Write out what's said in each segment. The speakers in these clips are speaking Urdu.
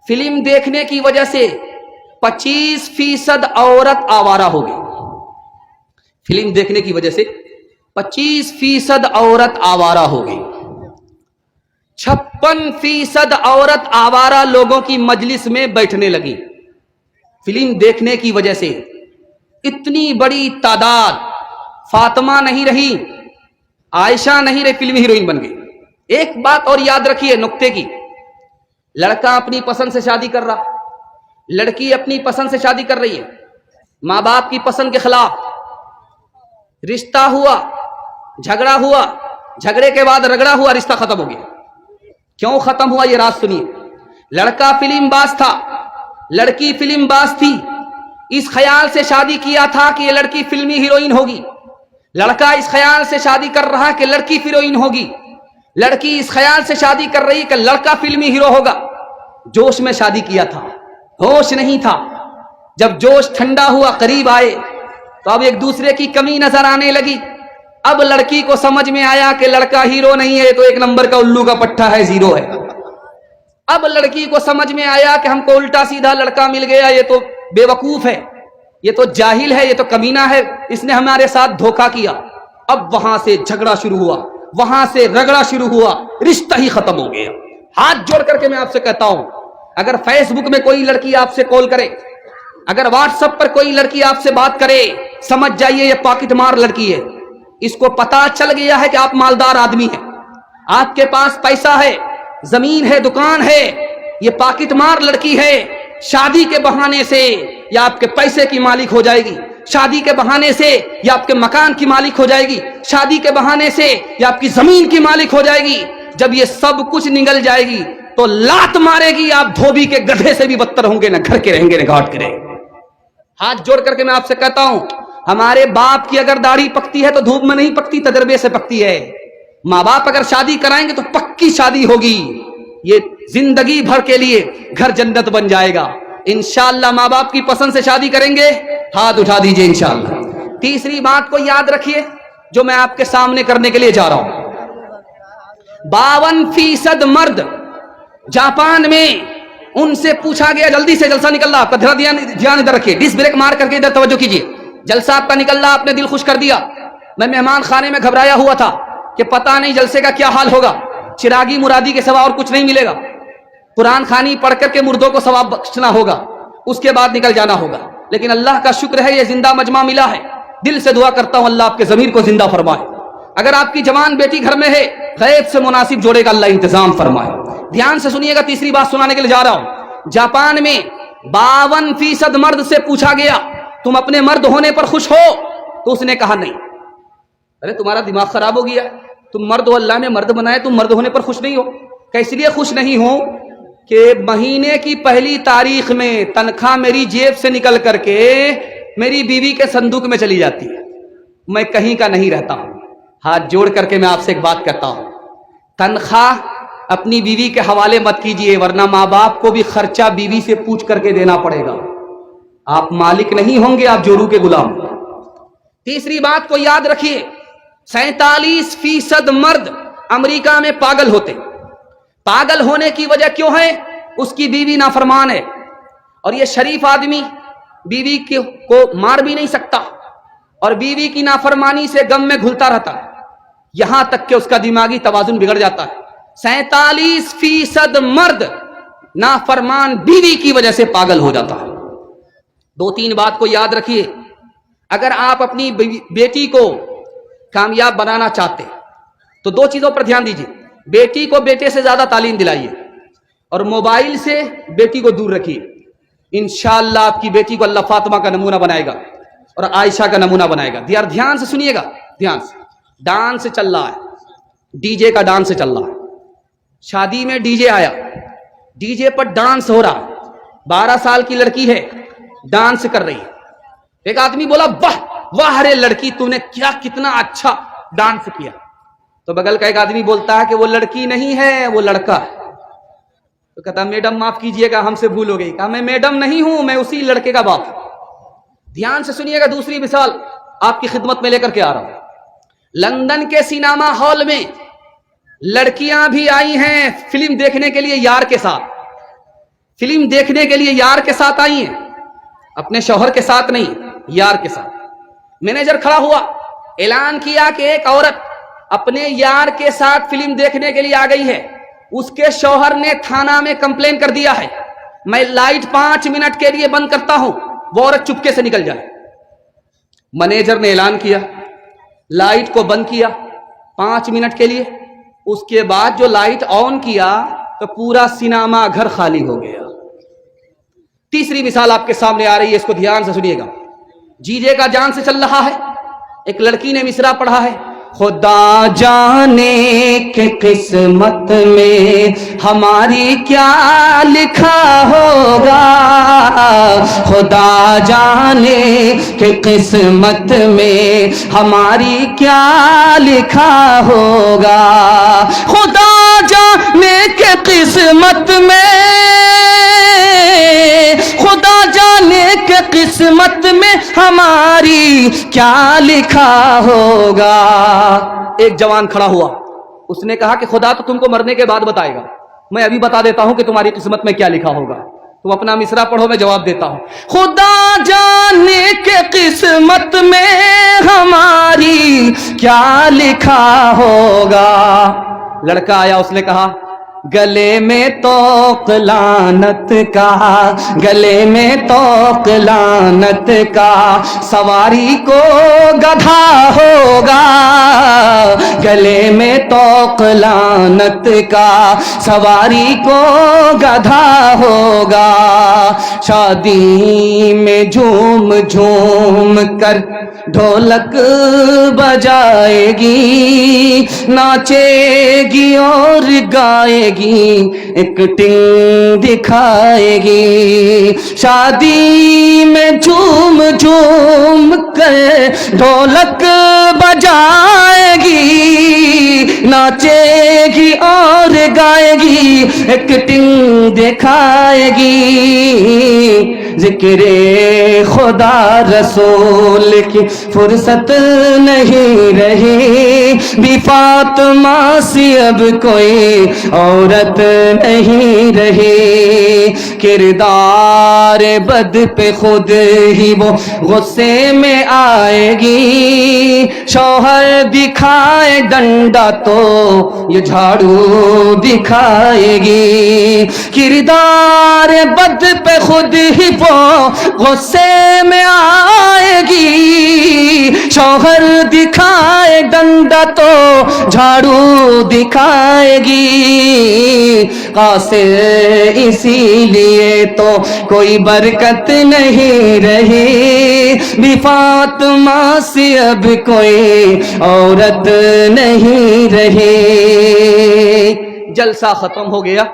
فلم دیکھنے کی وجہ سے 25% عورت آوارہ ہو گئی. فلم دیکھنے کی وجہ سے 25% عورت آوارہ ہو گئی. 56% عورت آوارہ لوگوں کی مجلس میں بیٹھنے لگی. فلم دیکھنے کی وجہ سے اتنی بڑی تعداد. فاطمہ نہیں رہی, عائشہ نہیں رہی, فلم ہیروئن بن گئی. ایک بات اور یاد رکھیے نقطے کی, لڑکا اپنی پسند سے شادی کر رہا, لڑکی اپنی پسند سے شادی کر رہی ہے, ماں باپ کی پسند کے خلاف. رشتہ ہوا, جھگڑا ہوا, جھگڑے کے بعد رگڑا ہوا, رشتہ ختم ہو گیا. کیوں ختم ہوا یہ راز سنیے. لڑکا فلم باز تھا, لڑکی فلم باز تھی. اس خیال سے شادی کیا تھا کہ یہ لڑکی فلمی ہیروئن ہوگی. لڑکا اس خیال سے شادی کر رہا کہ لڑکی ہیروئن ہوگی. لڑکی اس خیال سے شادی کر رہی کہ لڑکا فلمی ہیرو ہوگا. جوش میں شادی کیا تھا, ہوش نہیں تھا. جب جوش ٹھنڈا ہوا, قریب آئے تو اب ایک دوسرے کی کمی نظر آنے لگی. اب لڑکی کو سمجھ میں آیا کہ لڑکا ہیرو نہیں ہے تو ایک نمبر کا الو کا پٹھا ہے, زیرو ہے. اب لڑکی کو سمجھ میں آیا کہ ہم کو الٹا سیدھا لڑکا مل گیا, یہ تو بے وقوف ہے, یہ تو جاہل ہے, یہ تو کمینہ ہے, اس نے ہمارے ساتھ دھوکہ کیا. اب وہاں سے جھگڑا شروع ہوا, وہاں سے رگڑا شروع ہوا, رشتہ ہی ختم ہو گیا. ہاتھ جوڑ کر کے میں آپ سے کہتا ہوں, اگر فیس بک میں کوئی لڑکی آپ سے کال کرے, اگر واٹس ایپ پر کوئی لڑکی آپ سے بات کرے, سمجھ جائیے یہ پاکٹ مار لڑکی ہے. اس کو پتا چل گیا ہے کہ آپ مالدار آدمی ہیں, آپ کے پاس پیسہ ہے, زمین ہے, دکان ہے. یہ پاکٹ مار لڑکی ہے. شادی کے بہانے سے یا آپ کے پیسے کی مالک ہو جائے گی, شادی کے بہانے سے یا آپ کے مکان کی مالک ہو جائے گی, شادی کے بہانے سے یا آپ کی زمین کی مالک ہو جائے گی. جب یہ سب کچھ نگل جائے گی تو لات مارے گی, آپ دھوبی کے گدھے سے بھی بدتر ہوں گے, نہ گھر کے رہیں گے نہ گھاٹ کے رہیں گے. ہاتھ جوڑ کر کے میں آپ سے کہتا ہوں, ہمارے باپ کی اگر داڑھی پکتی ہے تو دھوپ میں نہیں پکتی, تجربے سے پکتی ہے. ماں باپ اگر شادی کرائیں گے تو پکی شادی ہوگی, یہ زندگی بھر کے لیے گھر جنت بن جائے گا. انشاءاللہ ماں باپ کی پسند سے شادی کریں گے, ہاتھ اٹھا دیجئے انشاءاللہ. تیسری بات کو یاد رکھیے جو میں آپ کے سامنے کرنے کے لیے جا رہا ہوں. 52% مرد جاپان میں, ان سے پوچھا گیا, جلدی سے جلسہ نکل رہا, آپ کا دھیان ادھر رکھیے, ڈس بریک مار کر کے ادھر توجہ کیجیے. جلسہ آپ کا نکل رہا, آپ نے دل خوش کر دیا. میں مہمان خانے میں گھبرایا ہوا تھا کہ پتہ نہیں جلسے کا کیا حال ہوگا, چراغی مرادی کے سوا اور کچھ نہیں ملے گا, قرآن خوانی پڑھ کر کے مردوں کو ثواب بخشنا ہوگا, اس کے بعد نکل جانا ہوگا. لیکن اللہ کا شکر ہے یہ زندہ مجمع ملا ہے. دل سے دعا کرتا ہوں اللہ آپ کے ضمیر کو زندہ فرمائے. اگر آپ کی جوان بیٹی گھر میں ہے, غیب سے مناسب جوڑے کا اللہ انتظام فرمائے. دھیان سے سنیے گا, تیسری بات سنانے کے لیے جا رہا ہوں. جاپان میں 52% مرد سے پوچھا گیا تم اپنے مرد ہونے پر خوش ہو, تو اس نے کہا نہیں. ارے تمہارا دماغ خراب ہو گیا, تم مرد ہو, اللہ نے مرد بنایا, تم مرد ہونے پر خوش نہیں ہو. کہ اس لیے خوش نہیں ہو کہ مہینے کی پہلی تاریخ میں تنخواہ میری جیب سے نکل کر کے میری بیوی کے صندوق میں چلی جاتی ہے, میں کہیں کا نہیں رہتا ہوں. ہاتھ جوڑ کر کے میں آپ سے ایک بات کرتا ہوں, تنخواہ اپنی بیوی کے حوالے مت کیجئے, ورنہ ماں باپ کو بھی خرچہ بیوی سے پوچھ کر کے دینا پڑے گا. آپ مالک نہیں ہوں گے, آپ جورو کے غلام. تیسری بات کو یاد رکھیے, 47% مرد امریکہ میں پاگل ہوتے. پاگل ہونے کی وجہ کیوں ہے؟ اس کی بیوی نافرمان ہے, اور یہ شریف آدمی بیوی کو مار بھی نہیں سکتا, اور بیوی کی نافرمانی سے غم میں گھلتا رہتا ہے, یہاں تک کہ اس کا دماغی توازن بگڑ جاتا ہے. 47% مرد نافرمان بیوی کی وجہ سے پاگل ہو جاتا ہے. 2-3 بات کو یاد رکھیے, اگر آپ اپنی بیٹی کو کامیاب بنانا چاہتے تو 2 چیزوں پر دھیان دیجیے. بیٹی کو بیٹے سے زیادہ تعلیم دلائیے, اور موبائل سے بیٹی کو دور رکھیے. انشاءاللہ آپ کی بیٹی کو اللہ فاطمہ کا نمونہ بنائے گا اور عائشہ کا نمونہ بنائے گا. دھیان سے سنیے گا, دھیان سے. ڈانس چل رہا ہے, ڈی جے کا ڈانس چل رہا ہے. شادی میں ڈی جے آیا, ڈی جے پر ڈانس ہو رہا. 12 سال کی لڑکی ہے, ڈانس کر رہی ہے. ایک آدمی بولا واہ واہ رے لڑکی, تو نے کیا کتنا اچھا ڈانس کیا. تو بغل کا ایک آدمی بولتا ہے کہ وہ لڑکی نہیں ہے, وہ لڑکا ہے. تو کہتا میڈم معاف کیجئے گا, ہم سے بھول ہو گئی. کہا میں میڈم نہیں ہوں, میں اسی لڑکے کا باپ ہوں. دھیان سے سنیے گا, دوسری مثال آپ کی خدمت میں لے کر کے آ رہا ہوں. لندن کے سینما ہال میں لڑکیاں بھی آئی ہیں فلم دیکھنے کے لیے یار کے ساتھ. فلم دیکھنے کے لیے یار کے ساتھ آئی ہیں, اپنے شوہر کے ساتھ نہیں, یار کے ساتھ. مینیجر کھڑا ہوا, اعلان کیا کہ ایک عورت اپنے یار کے ساتھ فلم دیکھنے کے لیے آ گئی ہے. اس کے شوہر نے تھانہ میں کمپلین کر دیا ہے, میں لائٹ 5 منٹ کے لیے بند کرتا ہوں, وہ عورت چپکے سے نکل جائے. مینیجر نے اعلان کیا, لائٹ کو بند کیا 5 منٹ کے لیے. اس کے بعد جو لائٹ آن کیا تو پورا سینما گھر خالی ہو گیا. تیسری مثال آپ کے سامنے آ رہی ہے, اس کو دھیان سے سنیے گا. جیجے کا جان سے چل رہا ہے, ایک لڑکی نے مصرع پڑھا ہے, خدا جانے کہ قسمت میں ہماری کیا لکھا ہوگا, خدا جانے کہ قسمت میں ہماری کیا لکھا ہوگا, خدا جانے کہ قسمت میں, خدا جانے کہ قسمت میں ہماری کیا لکھا ہوگا. ایک جوان کھڑا ہوا, اس نے کہا کہ خدا تو تم کو مرنے کے بعد بتائے گا, میں ابھی بتا دیتا ہوں کہ تمہاری قسمت میں کیا لکھا ہوگا. تم اپنا مصرع پڑھو, میں جواب دیتا ہوں. خدا جانے کہ قسمت میں ہماری کیا لکھا ہوگا. لڑکا آیا, اس نے کہا گلے میں توق لعنت کا, گلے میں توق لعنت کا, سواری کو گدھا ہوگا, گلے میں توق لعنت کا, سواری کو گدھا ہوگا. شادی میں جھوم جھوم کر ڈھولک بجائے گی, ناچے گی اور گائے گی, ایک ٹنگ دکھائے گی. شادی میں جھوم جھوم کر ڈھولک بجائے گی, ناچے گی اور گائے گی, ایک ٹنگ دکھائے گی. ذکر خدا رسول کی فرصت نہیں رہی, بھی فاطمہ سی اب کوئی عورت نہیں رہی. کردار بد پہ خود ہی وہ غصے میں آئے گی, شوہر دکھائے ڈنڈا تو یہ جھاڑو دکھائے گی. کردار بد پہ خود ہی وہ غصے میں آئے گی, شوہر دکھائے ڈنڈا تو جھاڑو دکھائے گی. قاصر اسی لیے تو کوئی برکت نہیں رہی, بھی فاطمہ سے اب کوئی عورت نہیں رہی. جلسہ ختم ہو گیا.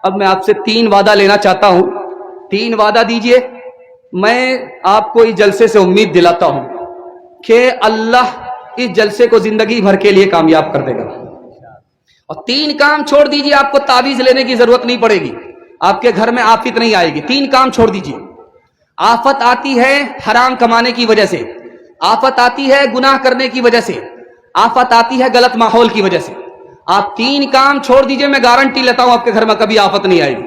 اب میں آپ سے 3 وعدہ لینا چاہتا ہوں. 3 وعدہ دیجئے. میں آپ کو اس جلسے سے امید دلاتا ہوں کہ اللہ اس جلسے کو زندگی بھر کے لیے کامیاب کر دے گا. اور 3 کام چھوڑ دیجئے, آپ کو تعویذ لینے کی ضرورت نہیں پڑے گی, آپ کے گھر میں آفت نہیں آئے گی. 3 کام چھوڑ دیجئے. آفت آتی ہے حرام کمانے کی وجہ سے, آفت آتی ہے گناہ کرنے کی وجہ سے, آفت آتی ہے غلط ماحول کی وجہ سے. آپ 3 کام چھوڑ دیجئے, میں گارنٹی لیتا ہوں آپ کے گھر میں کبھی آفت نہیں آئے گی.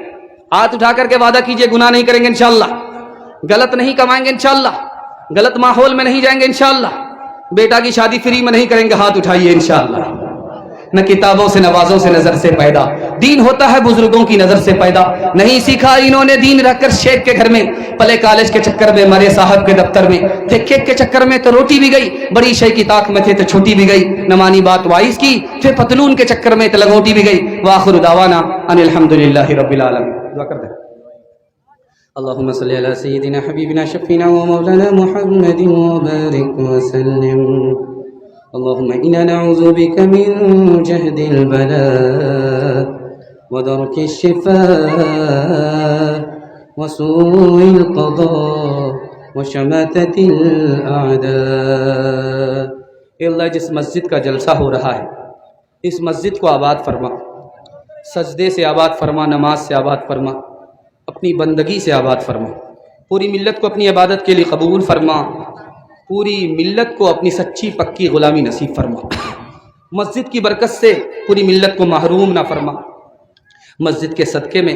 ہاتھ اٹھا کر کے وعدہ کیجئے, گناہ نہیں کریں گے انشاءاللہ, غلط نہیں کمائیں گے انشاءاللہ, غلط ماحول میں نہیں جائیں گے انشاءاللہ, بیٹا کی شادی فری میں نہیں کریں گے. ہاتھ اٹھائیے انشاءاللہ. نہ کتابوں سے نوازوں سے نظر سے پیدا, دین ہوتا ہے بزرگوں کی نظر سے پیدا. نہیں سیکھا انہوں نے دین رکھ کر شیخ کے گھر میں, پلے کالج کے چکر میں, مرے صاحب کے دفتر میں تھے, کیک کے چکر میں تو روٹی بھی گئی, بڑی شے کی طاق میں تھے تو چھوٹی بھی گئی, نہ مانی بات وائس کی, پھر پتلون کے چکر میں تو لگوٹی بھی گئی. وآخر دعوانا ان الحمدللہ رب العالمین. دعا کر دیں. اللهم صل على سيدنا حبيبنا شفينا ومولانا محمد وبارك وسلم. اللهم إنا نعوذ بك من جهد البلاء ودرك الشفاء وسوء القضاء وشماتة الأعداء. اے اللہ, جس مسجد کا جلسہ ہو رہا ہے اس مسجد کو آباد فرما, سجدے سے آباد فرما, نماز سے آباد فرما, اپنی بندگی سے آباد فرما. پوری ملت کو اپنی عبادت کے لیے قبول فرما, پوری ملت کو اپنی سچی پکی غلامی نصیب فرما. مسجد کی برکت سے پوری ملت کو محروم نہ فرما. مسجد کے صدقے میں